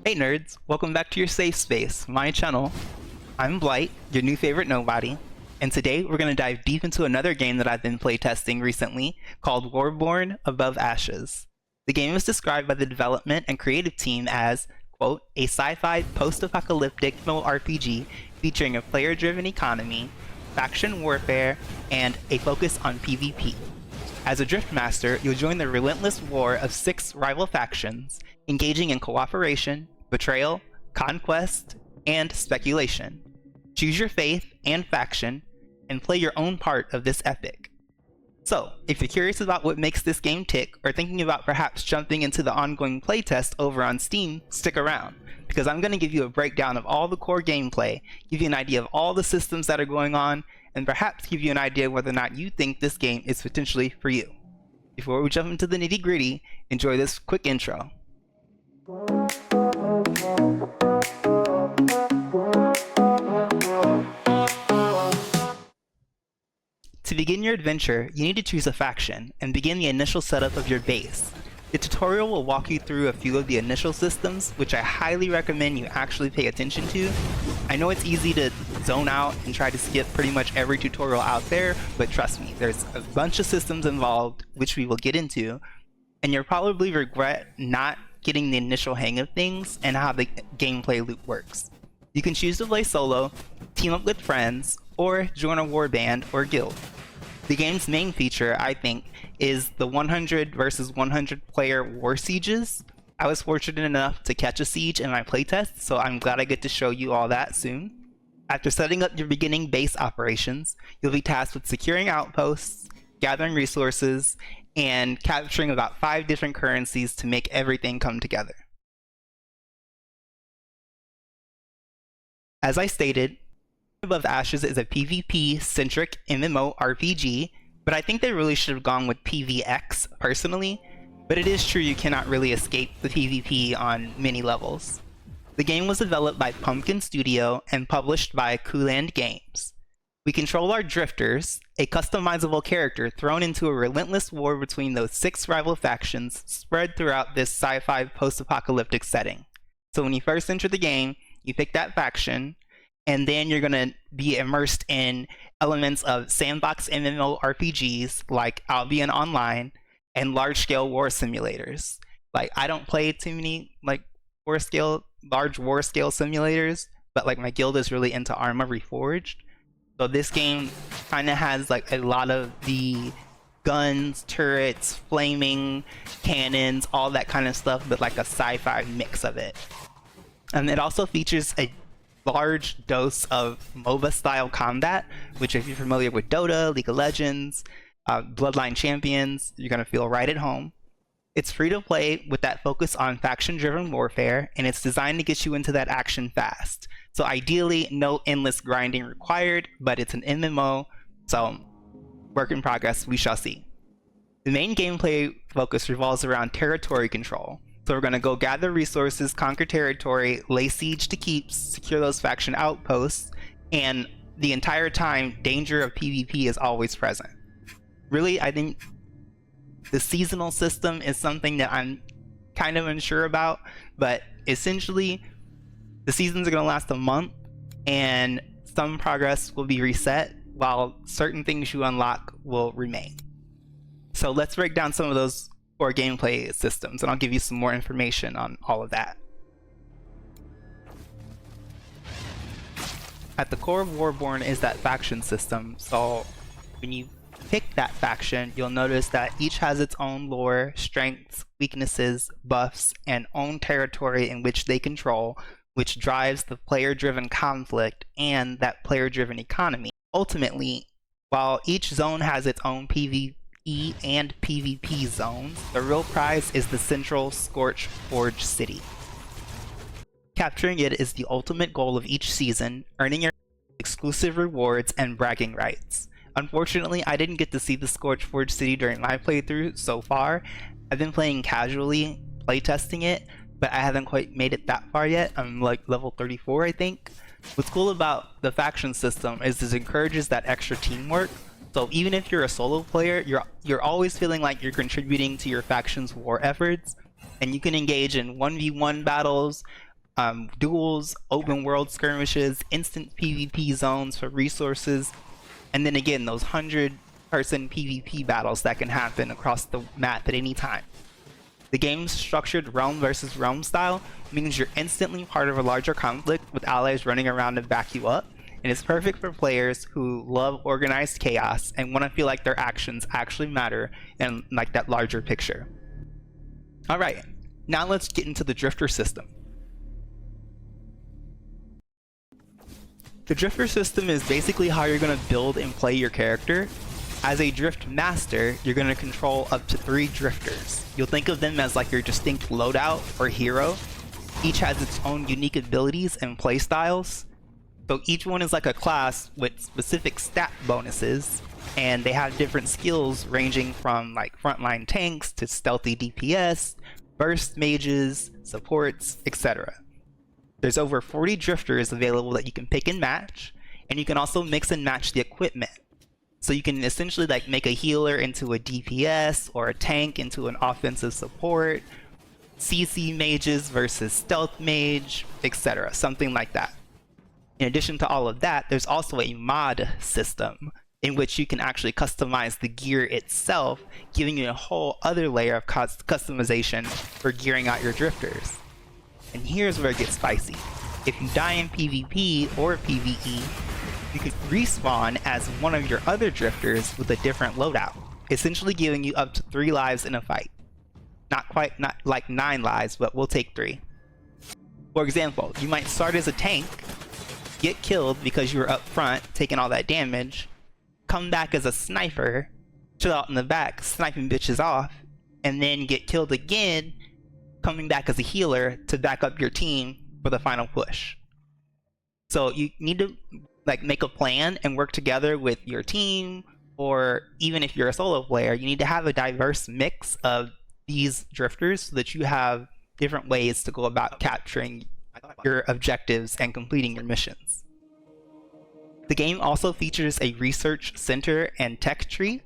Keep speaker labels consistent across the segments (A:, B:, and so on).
A: Hey nerds, welcome back to your safe space, my channel. I'm Blite, your new favorite nobody, and today we're going to dive deep into another game that I've been playtesting recently called Warborn Above Ashes. The game is described by the development and creative team as, quote, a sci-fi post-apocalyptic MMORPG featuring a player-driven economy, faction warfare, and a focus on PvP. As a Driftmaster, you'll join the relentless war of 6 rival factions, engaging in cooperation, betrayal, conquest, and speculation. Choose your faith and faction, and play your own part of this epic. So, if you're curious about what makes this game tick, or thinking about perhaps jumping into the ongoing playtest over on Steam, stick around, because I'm going to give you a breakdown of all the core gameplay, give you an idea of all the systems that are going on, and perhaps give you an idea whether or not you think this game is potentially for you. Before we jump into the nitty-gritty, enjoy this quick intro. To begin your adventure, you need to choose a faction and begin the initial setup of your base. The tutorial will walk you through a few of the initial systems, which I highly recommend you actually pay attention to. I know it's easy to zone out and try to skip pretty much every tutorial out there, but trust me, there's a bunch of systems involved, which we will get into, and you'll probably regret not getting the initial hang of things and how the gameplay loop works. You can choose to play solo, team up with friends, or join a warband or guild. The game's main feature, I think, is the 100 versus 100 player war sieges. I was fortunate enough to catch a siege in my playtest, so I'm glad I get to show you all that soon. After setting up your beginning base operations, you'll be tasked with securing outposts, gathering resources, and capturing about 5 different currencies to make everything come together. As I stated, Above Ashes is a PvP-centric MMORPG, but I think they really should have gone with PvX personally, but it is true you cannot really escape the PvP on many levels. The game was developed by Pumpkin Studio and published by Kuland Games. We control our drifters, a customizable character thrown into a relentless war between those 6 rival factions spread throughout this sci-fi post-apocalyptic setting. So when you first enter the game, you pick that faction, and then you're going to be immersed in elements of sandbox MMORPGs like Albion Online and large-scale war simulators. Like, I don't play too many like large war scale simulators, but like my guild is really into Arma Reforged. So this game kind of has like a lot of the guns, turrets, flaming cannons, all that kind of stuff, but like a sci-fi mix of it. And it also features a large dose of MOBA style combat, which if you're familiar with Dota, League of Legends, Bloodline Champions, you're going to feel right at home. It's free to play with that focus on faction driven warfare, and it's designed to get you into that action fast. So ideally, no endless grinding required, but it's an MMO, so work in progress, we shall see. The main gameplay focus revolves around territory control. So we're going to go gather resources, conquer territory, lay siege to keeps, secure those faction outposts, and the entire time, danger of PvP is always present. Really, I think the seasonal system is something that I'm kind of unsure about, but essentially, the seasons are going to last a month, and some progress will be reset, while certain things you unlock will remain. So let's break down some of those core gameplay systems, and I'll give you some more information on all of that. At the core of Warborn is that faction system, so when you pick that faction, you'll notice that each has its own lore, strengths, weaknesses, buffs, and own territory in which they control, which drives the player-driven conflict and that player-driven economy. Ultimately, while each zone has its own PvE and PvP zones, the real prize is the central Scorch Forge city. Capturing it is the ultimate goal of each season, earning your exclusive rewards and bragging rights. Unfortunately, I didn't get to see the Scorch Forge city during my playthrough so far. I've been playing casually, playtesting it, but I haven't quite made it that far yet. I'm like level 34, I think. What's cool about the faction system is it encourages that extra teamwork. So even if you're a solo player, you're always feeling like you're contributing to your faction's war efforts, and you can engage in 1v1 battles duels, open world skirmishes, instant PvP zones for resources, and then again, those 100-person PvP battles that can happen across the map at any time. The game's structured realm versus realm style means you're instantly part of a larger conflict with allies running around to back you up, and it's perfect for players who love organized chaos and want to feel like their actions actually matter in like that larger picture. Alright, now let's get into the drifter system. The drifter system is basically how you're going to build and play your character. As a drift master, you're going to control up to 3 drifters. You'll think of them as like your distinct loadout or hero. Each has its own unique abilities and playstyles. So each one is like a class with specific stat bonuses, and they have different skills ranging from like frontline tanks to stealthy DPS, burst mages, supports, etc. There's over 40 drifters available that you can pick and match, and you can also mix and match the equipment. So you can essentially like make a healer into a DPS or a tank into an offensive support, CC mages versus stealth mage, etc. Something like that. In addition to all of that, there's also a mod system in which you can actually customize the gear itself, giving you a whole other layer of customization for gearing out your drifters. And here's where it gets spicy. If you die in PvP or PvE, you can respawn as one of your other drifters with a different loadout, essentially giving you up to 3 lives in a fight. Not like 9 lives, but we'll take 3. For example, you might start as a tank, get killed because you were up front taking all that damage, come back as a sniper, chill out in the back, sniping bitches off, and then get killed again, coming back as a healer to back up your team for the final push. So you need to like make a plan and work together with your team, or even if you're a solo player, you need to have a diverse mix of these drifters so that you have different ways to go about capturing your objectives and completing your missions. The game also features a research center and tech tree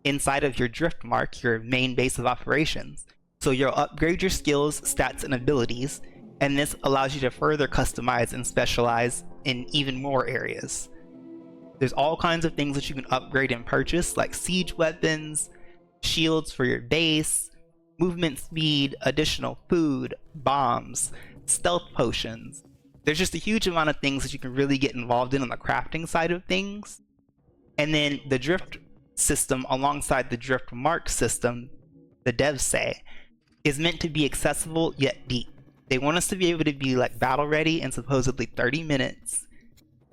A: inside of your drift mark, your main base of operations. So you'll upgrade your skills, stats, and abilities, and this allows you to further customize and specialize in even more areas. There's all kinds of things that you can upgrade and purchase, like siege weapons, shields for your base, movement speed, additional food, bombs, stealth potions. There's just a huge amount of things that you can really get involved in on the crafting side of things. And then the drift system alongside the drift mark system, the devs say, is meant to be accessible yet deep. They want us to be able to be like battle ready in supposedly 30 minutes,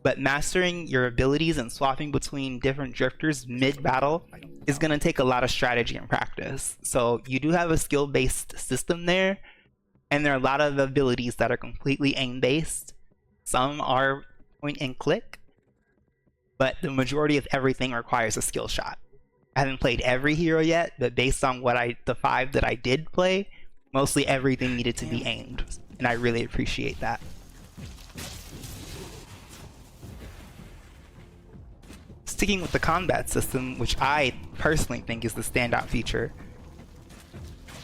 A: but mastering your abilities and swapping between different drifters mid-battle is going to take a lot of strategy and practice. So you do have a skill-based system there, and there are a lot of abilities that are completely aim-based. Some are point and click, but the majority of everything requires a skill shot. I haven't played every hero yet, but based on what the 5 that I did play, mostly everything needed to be aimed, and I really appreciate that. Sticking with the combat system, which I personally think is the standout feature,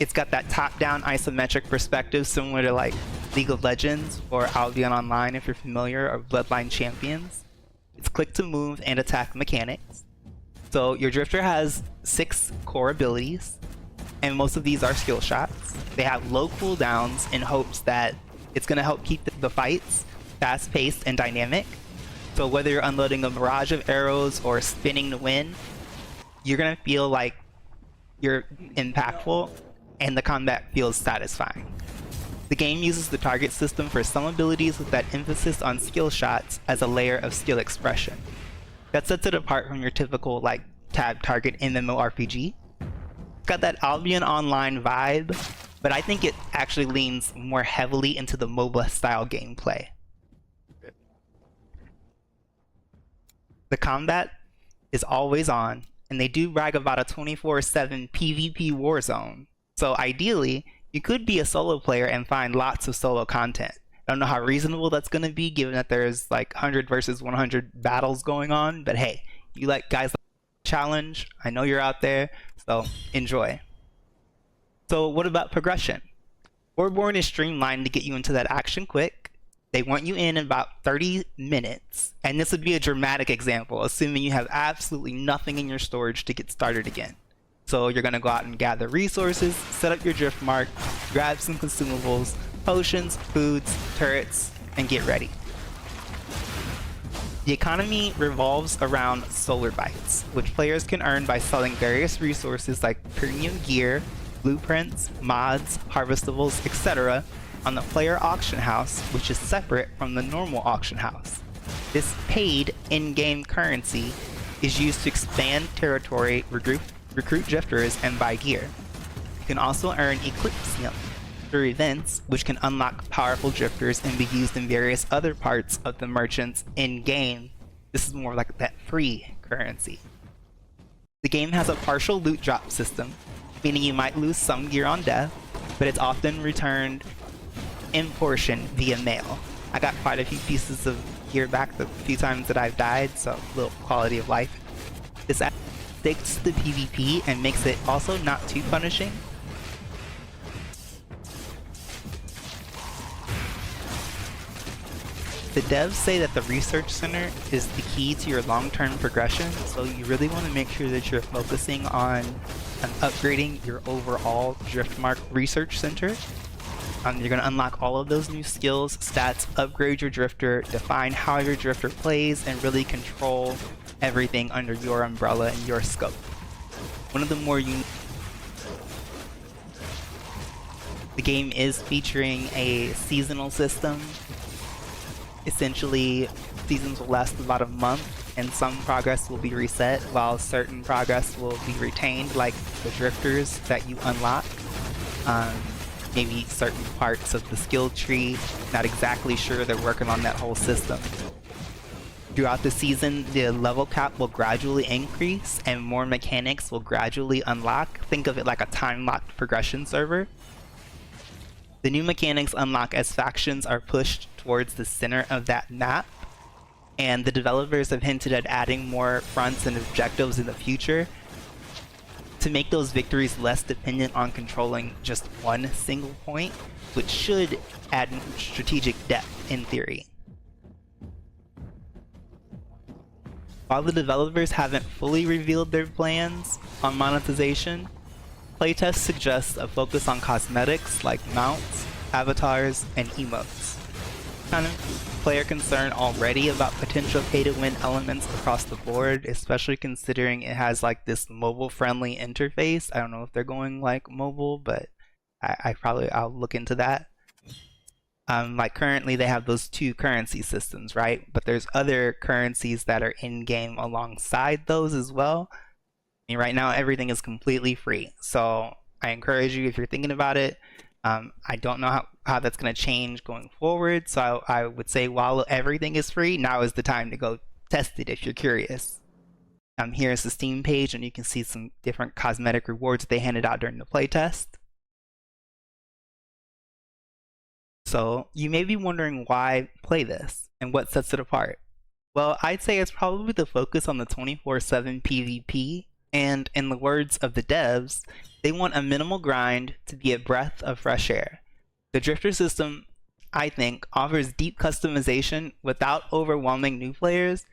A: it's got that top-down isometric perspective similar to like League of Legends or Albion Online if you're familiar, or Bloodline Champions. It's click to move and attack mechanics. So your drifter has 6 core abilities, and most of these are skill shots. They have low cooldowns in hopes that it's going to help keep the fights fast-paced and dynamic. So whether you're unloading a barrage of arrows or spinning to win, you're going to feel like you're impactful and the combat feels satisfying. The game uses the target system for some abilities with that emphasis on skill shots as a layer of skill expression. That sets it apart from your typical like tab target MMORPG. It's got that Albion Online vibe, but I think it actually leans more heavily into the MOBA style gameplay. The combat is always on, and they do brag about a 24/7 PvP war zone. So ideally, you could be a solo player and find lots of solo content. I don't know how reasonable that's going to be given that there's like 100 versus 100 battles going on, but hey, you like guys like challenge, I know you're out there, so enjoy. So what about progression? Warborn is streamlined to get you into that action quick. They want you in about 30 minutes, and this would be a dramatic example, assuming you have absolutely nothing in your storage to get started again. So you're going to go out and gather resources, set up your drift mark, grab some consumables, potions, foods, turrets, and get ready. The economy revolves around solar bytes, which players can earn by selling various resources like premium gear, blueprints, mods, harvestables, etc. on the player auction house, which is separate from the normal auction house. This paid in-game currency is used to expand territory, recruit drifters, and buy gear. You can also earn Eclipsium through events, which can unlock powerful drifters and be used in various other parts of the merchants in-game. This is more like that free currency. The game has a partial loot drop system, meaning you might lose some gear on death, but it's often returned in portion via mail. I got quite a few pieces of gear back the few times that I've died, so a little quality of life. This sticks to the PvP and makes it also not too punishing. The devs say that the research center is the key to your long-term progression, so you really want to make sure that you're focusing on upgrading your overall Driftmark research center. You're going to unlock all of those new skills, stats, upgrade your drifter, define how your drifter plays, and really control everything under your umbrella and your scope. One of the more unique... The game is featuring a seasonal system. Essentially, seasons will last about a month, and some progress will be reset, while certain progress will be retained, like the drifters that you unlock. Maybe certain parts of the skill tree, not exactly sure, they're working on that whole system. Throughout the season, the level cap will gradually increase, and more mechanics will gradually unlock. Think of it like a time-locked progression server. The new mechanics unlock as factions are pushed towards the center of that map, and the developers have hinted at adding more fronts and objectives in the future to make those victories less dependent on controlling just one single point, which should add strategic depth in theory. While the developers haven't fully revealed their plans on monetization, playtests suggest a focus on cosmetics like mounts, avatars, and emotes. Kind of player concern already about potential pay-to-win elements across the board, especially considering it has like this mobile-friendly interface. I don't know if they're going like mobile, but I'll look into that. Like currently they have those two currency systems, right? But there's other currencies that are in-game alongside those as well. I mean, right now everything is completely free, so I encourage you, if you're thinking about it, I don't know how that's going to change going forward, so I would say while everything is free, now is the time to go test it if you're curious. Here's the Steam page, and you can see some different cosmetic rewards that they handed out during the playtest. So you may be wondering why play this and what sets it apart. Well, I'd say it's probably the focus on the 24/7 PvP, and in the words of the devs, they want a minimal grind to be a breath of fresh air. The drifter system, I think, offers deep customization without overwhelming new players,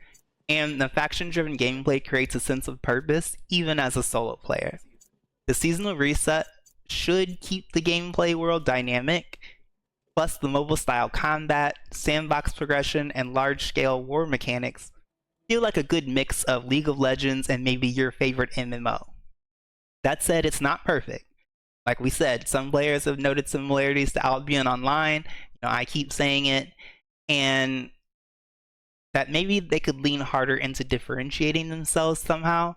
A: and the faction-driven gameplay creates a sense of purpose even as a solo player. The seasonal reset should keep the gameplay world dynamic, plus the mobile-style combat, sandbox progression, and large-scale war mechanics feel like a good mix of League of Legends and maybe your favorite MMO. That said, it's not perfect. Like we said, some players have noted similarities to Albion Online. I keep saying it, and that maybe they could lean harder into differentiating themselves somehow.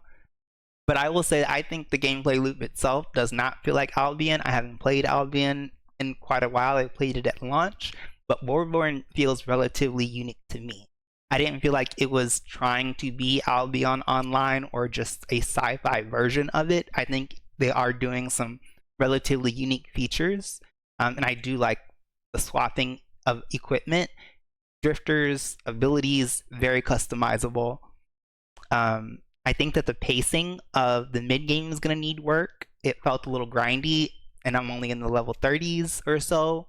A: But I will say, I think the gameplay loop itself does not feel like Albion. I haven't played Albion in quite a while. I played it at launch, but Warborn feels relatively unique to me. I didn't feel like it was trying to be Albion Online or just a sci-fi version of it. I think they are doing some relatively unique features, and I do like the swapping of equipment. Drifters, abilities, very customizable. I think that the pacing of the mid-game is going to need work. It felt a little grindy. and I'm only in the level 30s or so.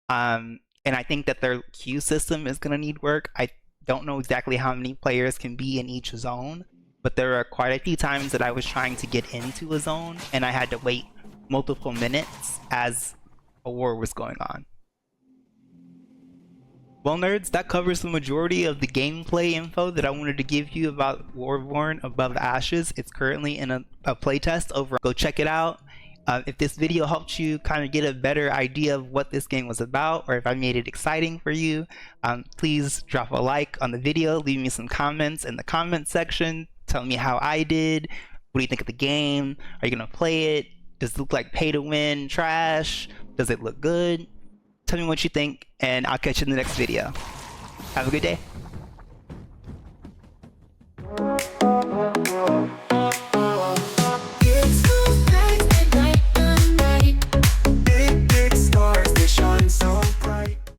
A: And I think that their queue system is gonna need work. I don't know exactly how many players can be in each zone, but there are quite a few times that I was trying to get into a zone and I had to wait multiple minutes as a war was going on. Well, nerds, that covers the majority of the gameplay info that I wanted to give you about Warborn Above Ashes. It's currently in a playtest over. Go check it out. If this video helped you kind of get a better idea of what this game was about, or if I made it exciting for you, please drop a like on the video, leave me some comments in the comment section, tell me how I did, what do you think of the game, are you gonna play it, does it look like pay to win trash, does it look good? Tell me what you think, and I'll catch you in the next video. Have a good day.